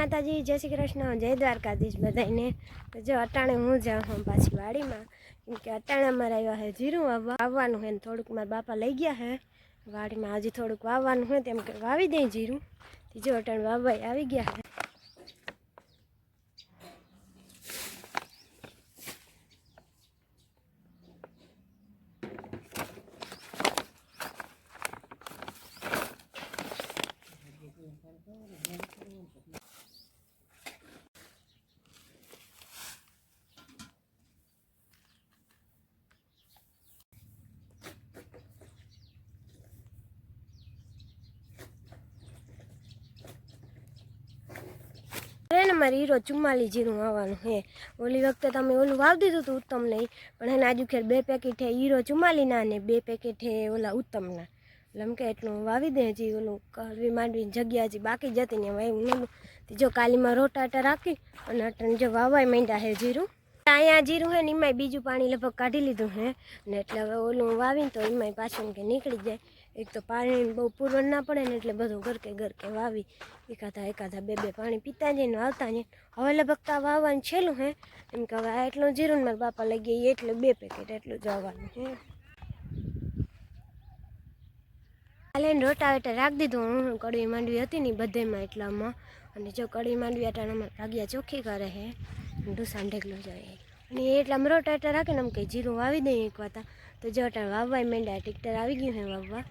માતાજી, જય શ્રી કૃષ્ણ, જય દ્વારકાધીશ બધાને। તો જો અટાણે હું જાઉં પાછી વાડીમાં, કેમ કે અટાણે અમારે આવ્યા છે જીરું વાવવાનું છે ને થોડુંક મારા બાપા લઈ ગયા છે વાડીમાં। હજી થોડુંક વાવવાનું હોય તેમ કે વાવી દઈ જીરું। જો અટાણે વાવવા આવી ગયા છે। મારે હીરો 44 જીરું વાવવાનું છે। ઓલી વખતે તમે ઓલું વાવી દીધું હતું ઉત્તમ નહીં, પણ એને આજુ ખેર 2 પેકેટ છે હીરો 44 ના ને 2 પેકેટ છે ઓલા ઉત્તમના। એટલે એમ કે એટલું વાવી દે, હજી ઓલું કરવી માંડવી જગ્યા હજી બાકી જતી ને વાવ્યું નહોતું। જો કાલીમાં રોટાટા રાખી અને અટણ જો વાવાય માંડ્યા છે જીરું। અહીંયા જીરું છે ને એમાંય બીજું પાણી લગભગ કાઢી લીધું છે ને, એટલે હવે ઓલું વાવીને તો એમાંય પાછું કે નીકળી જાય। એક તો પાણી બહુ પૂરવાનું ના પડે ને, એટલે બધું ગરકે વાવી એકાદા 2 પાણી પીતા જાય ને વાવતા જાય। હવે લગભગ તો વાવવાનું છેલ્લું છે, એમ કે હવે એટલું જીરું ને મારા બાપા લઈ ગયા એટલે 2 પેકેટ એટલું જ વાવવાનું છે। હાલે રોટાવેટર રાખી દીધું, હું કડવી માંડવી હતી ને બધેમાં એટલામાં। અને જો કડવી માંડવી અટાણામાં ભાગ્યા ચોખ્ખી કરે છે, ઢૂસાને ઢેકલો જાય અને એટલામાં રોટાવેટર રાખીને આમ કંઈ જીરું વાવી દઈએ એક વાતા। તો જો અટાણ વાવવાય માંડ્યા, ટ્રેક્ટર આવી ગયું છે વાવવા।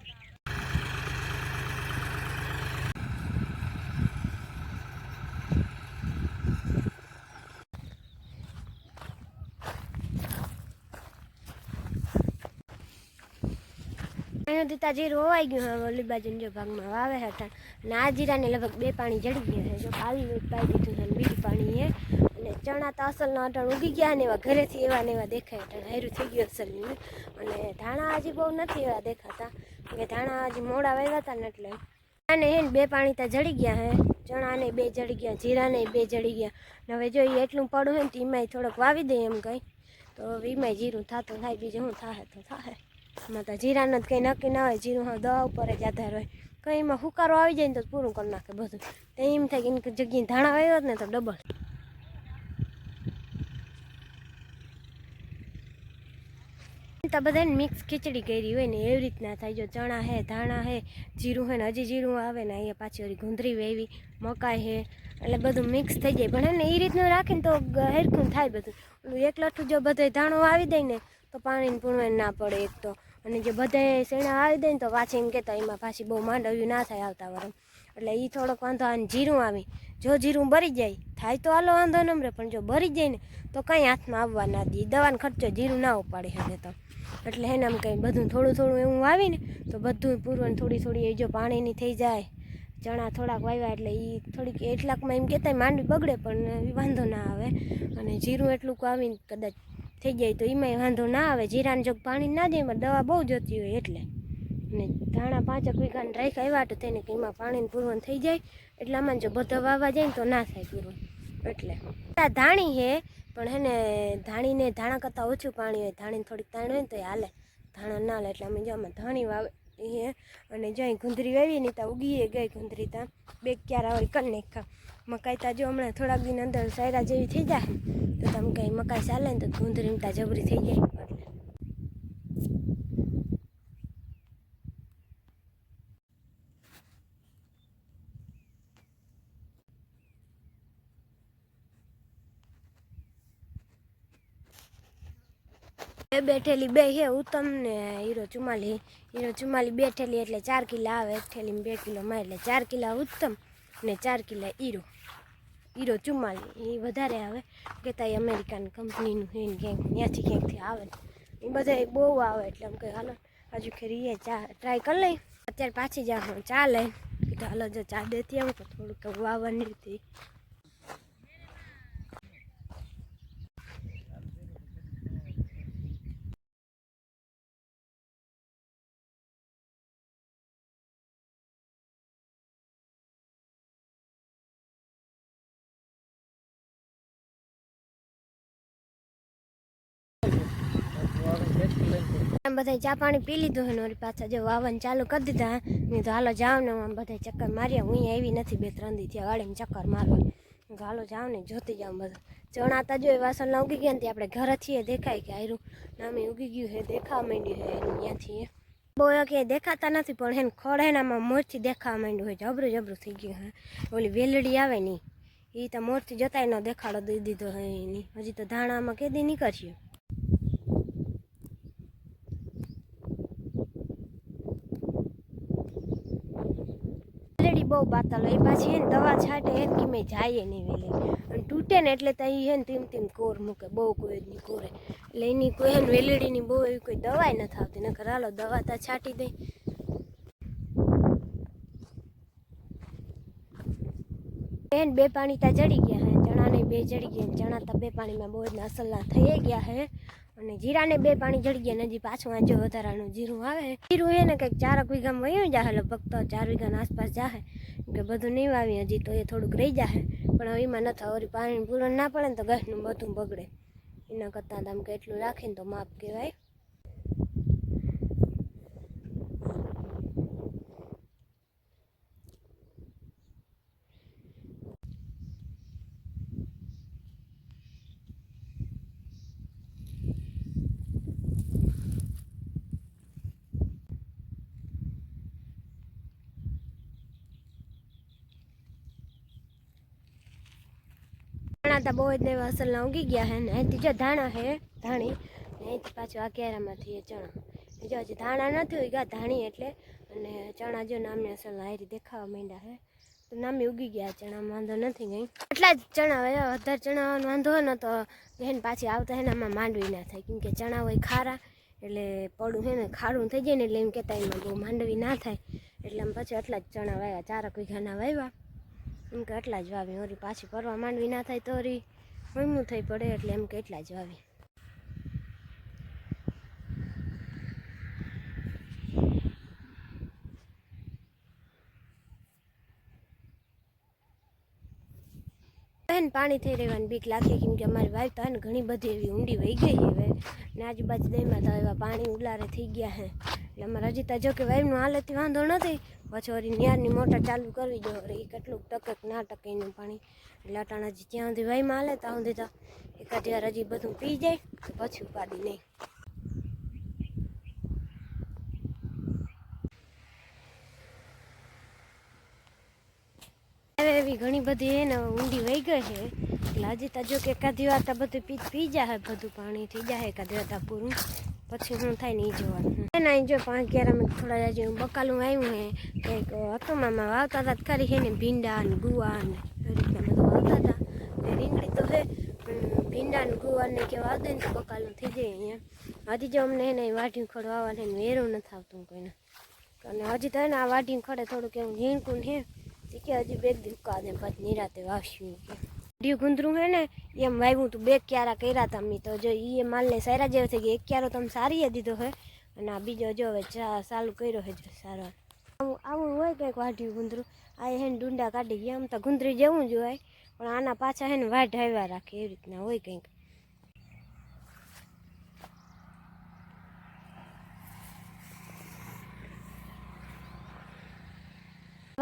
અહીંયાથી તા જીરું હોવાઈ ગયું હવે ઓલી બાજુની જો ભાગમાં વાવે હતા, અને આ જીરાને લગભગ 2 પાણી જડી ગયા છે। જો કાલનું પાઈ દીધું છે બીજું પાણી છે। અને ચણા તો અસલના અટાણ ઉગી ગયા ને એવા ઘરેથી એવા ને એવા દેખાય, અટાણ હારું થઈ ગયું અસલનું। અને ધાણા હજી બહુ નથી એવા દેખાતા, કે ધાણા હજી મોડા વાવ્યા હતા ને એટલે અને હે ને 2 પાણી તો જડી ગયા છે, ચણાને 2 જડી ગયા, જીરાને 2 જડી ગયા। ને હવે જો એટલું પડું હોય ને તો એમાંય થોડોક વાવી દઈએ એમ કંઈ, તો એમાંય જીરું થતું થાય, બીજું શું થાય તો થાય। એમાં તો જીરાનો જ કંઈ નક્કી ના હોય, જીરું હા દવા ઉપર જ આધાર હોય। કંઈ એમાં હુકારો આવી જાય ને તો પૂરું કરી નાખે બધું, તો એમ થાય કે જગ્યાએ ધાણા વાવ્યો ને તો ડબલ। તો બધાને મિક્સ ખીચડી કરી હોય ને એવી રીતના થાય। જો ચણા હે, ધાણા હે, જીરું હે ને હજી જીરું આવે ને અહીંયા પાછી ઓલી ગુંદરી વેવી, મકાઈ હે, એટલે બધું મિક્સ થઈ જાય। પણ એને એ રીતનું રાખીને તો હેરખું થાય બધું। ઓલું એકલઠું જો બધે ધાણો આવી દે ને તો પાણીને પૂરવાનું ના પડે એક તો, અને જો બધાએ શેણા આવી દે ને તો પાછી એમ કહેતા એમાં પાછી બહુ માંડવ્યું ના થાય આવતા વરમ, એટલે એ થોડોક વાંધો આવે। જીરું આવી જો જીરું ભરી જાય થાય તો હાલો વાંધો ન રહે, પણ જો ભરી જાય ને તો કંઈ હાથમાં આવવા ના દે, દવાનો ખર્ચો જીરું ના ઉપાડી શકે તો। એટલે એને આમ કંઈ બધું થોડું એવું વાવીને તો બધું પૂરવાનું થોડી એ જો પાણીની થઈ જાય। ચણા થોડાક વાવ્યા એટલે એ થોડીક એટલાકમાં એમ કહેતા માંડવી બગડે પણ વાંધો ના આવે। અને જીરું એટલું આવીને કદાચ થઈ જાય તો એમાંય વાંધો ના આવે। જીરાને જો પાણી ના દે એમાં દવા બહુ જતી હોય એટલે, અને ધાણા 5 વીઘાને રાખ્યા આવ્યા તો તેને કે એમાં પાણીને પૂરવાનું થઈ જાય, એટલે આમાં જો બધા વાવવા જાય ને તો ના થાય પૂરું। એટલે ધાણી છે પણ હે ને ધાણીને ધાણા કરતાં ઓછું પાણી હોય, ધાણીને થોડીક તાણ હોય ને તો એ હાલે, ધાણા ના હાલે। એટલે અમે જો આમાં ધાણી વાવે એ, અને જ્યાં ગુંદરી વાવી ને ત્યાં ઉગીએ ગઈ ગુંદરી, ત્યાં 2 ક્યારા હોય કરી નાખ્યા। મકાઈ ત્યાં જો હમણાં થોડાક દિન અંદર સાયરા જેવી થઈ જાય તો તમે કંઈ મકાઈ ચાલે ને તો ગુંદરી ત્યાં જબરી થઈ જાય। બેઠેલી 2 છે ઉત્તમ ને હીરો 44, હીરો 44 2 ઠેલી એટલે 4 કિલા આવે, એક ઠેલીમાં 2 કિલો માં એટલે 4 કિલા ઉત્તમ ને 4 કિલા હીરો 44 એ વધારે આવે। કહેતા એ અમેરિકન કંપનીનું છે ને ક્યાંથી આવે એ બધા બહુ આવે, એટલે એમ કંઈ હાલો હજુ ખેરી એ ટ્રાય કરી લઈ। અત્યારે પાછી જાઉં ચા લઈ, કીધું હાલો જો ચા દેતી આવું તો થોડુંક વાવવાની હતી। બધા ચા પાણી પી લીધું ને વળી પાછા જો વાવવાનું ચાલુ કરી દીધા। નહીં તો હાલો જાવ ને આમ બધા ચક્કર માર્યા, હું આવી નથી 2-3 દી થયા વાળીને ચક્કર મારવા, ગાલો જાવ ને જોતી જાવ બધું ચણા તા જો વાસણ ઉગી ગયા ને આપણે ઘર છીએ દેખાય કે આયરું નામે ઉગી ગયું હે દેખાવા માંડ્યું હે એનું ત્યાંથી બહુ ક્યાંય દેખાતા નથી પણ હેને ખડ એનામાં મોરથી દેખાવા માંડ્યું હોય જબરું જબરું થઈ ગયું હે ઓલી વેલડી આવે ને એ તો મોરથી જતાય ન દેખાડો દઈ દીધો હે એની હજી તો ધાણામાં કેદી નીકળ્યું વેલડી બહુ પાતળ એ પાછી હે ને દવા છાંટે હે ને કે જાય નહીં વેલડી અને તૂટે ને એટલે તો એ હે ને તેમ કોર મૂકે બહુ કોઈ જ નહીં કોરે એટલે એની કોઈ હે ને વેલડીની બહુ એવી કોઈ દવાય નથી આવતી નકર હાલો દવા તો છાંટી દઈ બેન બે પાણી તા જડી ગયા હે ચણાને બે જડી ગયા ચણા તા બે પાણીમાં બહુ જ અસલના થઈ ગયા હે અને જીરાને બે પાણી જડી ગયા હજી પાછું આ જો વધારાનું જીરું આવે જીરું હે ને કંઈક 4 વીઘામાં વયું જાહે લગભગ તો 4 વીઘાના આસપાસ જાહે કે બધું નહીં વાવી હજી તો એ થોડુંક રહી જાહે પણ હવે એમાં નથી વળી પાણી પૂરણ ના પડે ને તો ઘાસનું બધું બગડે એના કરતાં આમ કે એટલું રાખીને તો માપ કહેવાય ધાણા તો બહુ જ ને અસલના ઉગી ગયા હે ને અહીંથી જો ધાણા હે ધાણી અહીંથી પાછું આ કેરામાંથી એ ચણા જો હજી ધાણા નથી ઉગ્યા ધાણી એટલે અને ચણા જો નામે અસલના હારી દેખાવા માંડ્યા હે તો નામે ઉગી ગયા ચણામાં વાંધો નથી ગઈ એટલા જ ચણા હોય વધારે ચણાનો વાંધો હોય ને તો બેન પાછી આવતા એનામાં માંડવી ના થાય કેમ કે ચણા હોય ખારા એટલે પડું છે ને ખારું થઈ જાય ને એટલે એમ કહેતા એમાં બહુ માંડવી ના થાય એટલે આમ પછી એટલા જ ચણા વાવ્યા 4 વીઘાના વાવ્યા એમ કે એટલા જ વાવી વળી પાછી પરવા માંડવી ના થાય તો વળી મમ્મું થઈ પડે એટલે એમ કે એટલા જ વાવી ને પાણી થઈ રહેવાની બીક લાગે કેમ કે અમારી વાઈફ તો ને ઘણી બધી એવી ઊંડી વહી ગઈ હવે ને આજુબાજુ દહીંમાં તો એવા પાણી ઉલારે થઈ ગયા હે એટલે અમારે હજી તો જો કે વાઈફનું હાલતથી વાંધો નથી પછી વળી નિયારની મોટર ચાલુ કરવી જો એ કેટલું ટકે ના ટકે એનું પાણી એટલે અટાણા હજી જ્યાં સુધી વાઈમાં હાલે ત્યાં સુધી તો એકાદ વાર હજી બધું પી જાય તો પછી ઉપાડી નહીં એવી ઘણી બધી હે ને ઊંડી વહી ગઈ છે એટલે હજી તો જો કે એકાદી વાર તો બધું પી જાય બધું પાણી થઈ જાય એકાદી વાર પૂરું પછી શું થાય ને એ જોવાનું એના જો 5-11 થોડા જે બકાલું આવ્યું હે કંઈક હતું મામા વાવતા હતા ખરી છે ને ભીંડા ને ગુવા ને એ રીતના બધું વાવતા હતા રીંગણી તો હે ભીંડા ને ગુવા ને કે વાવ દે ને તો બકાલું થઈ જાય અહીંયા હજી જો અમને એને વાઢીયું ખડ વાવવા ને વેરું નથી આવતું કોઈને અને હજી તો એને આ વાઢીયું ખડે થોડુંક એવું ઝીણકું છે કે હજી 2 દી ઉકા દે પછી નિરાતે વાવશું કે ડીયું ગુંદરું હે ને એમ વાવ્યું તું 2 ક્યારા કર્યા હતા મેં તો જો એ માલને સારા જેવો થઈ ગયા 1 ક્યારો તમે સારી દીધો હે અને આ બીજો જો હવે ચાલુ કર્યો હે જો સારો આવું હોય કંઈક વાઢ્યું ગુંદરું આ હે ને ડુંડા કાઢી ગયા આમ તો ગુંદરી જેવું જ હોય પણ આના પાછા હે ને વાઢ આવ્યા રાખે એવી રીતના હોય કંઈક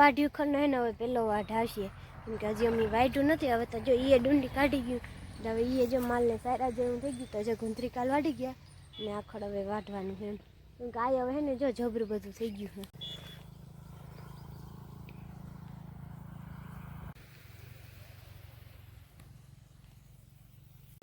વાઢ્યું ખડ હે ને હવે પેલો વાઢ આવશે કેમ કે હજી અમે વાઢ્યું નથી હવે તો જો એ ડુંડી કાઢી ગયું હવે એ જો માલને સારા જેવું થઈ ગયું તો જો ગુંદરી કાલ વાઢી ગયા અને આ ખડ હવે વાઢવાનું છે કેમ કે આ હવે હે ને જો જબરું બધું થઈ ગયું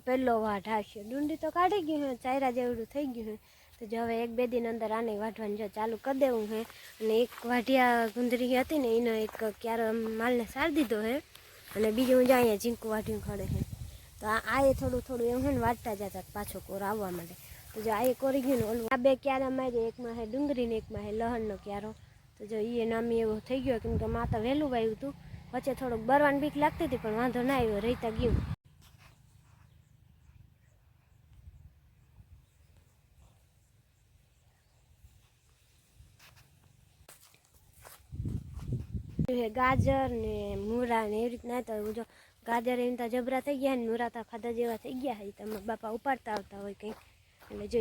છે પેલો વાઢ આવશે ડુંડી તો કાઢી ગયું છે ચાયરા જેવડું થઈ ગયું છે તો જો હવે 1-2 દિન અંદર આને વાઢવાનું જો ચાલુ કરી દેવું છે અને એક વાઢિયા ગુંદરી હતી ને એનો એક ક્યારો માલને સાર દીધો છે અને બીજું જો અહીંયા ઝીંકું વાઢ્યું ખડે છે તો આ એ થોડું એવું છે ને વાટતા જતા પાછો કોર આવવા માટે તો જો આ એ કોરી ગયું ને ઓલું આ 2 ક્યારા મારી એકમાં છે ડુંગળી ને એકમાં છે લહણનો ક્યારો તો જો એ નામી એવો થઈ ગયો કેમ કે માતા વહેલું વાવ્યું હતું વચ્ચે થોડુંક બરવાની બીક લાગતી હતી પણ વાંધો ના આવ્યો રહેતા ગયું ગાજર ને મૂળા ને એવી રીતના તો જો ગાજર એમ તો જબરા થઈ ગયા ને મૂળા તો ખાધા જેવા થઈ ગયા હોય તમે બાપા ઉપાડતા આવતા હોય કંઈક એટલે જો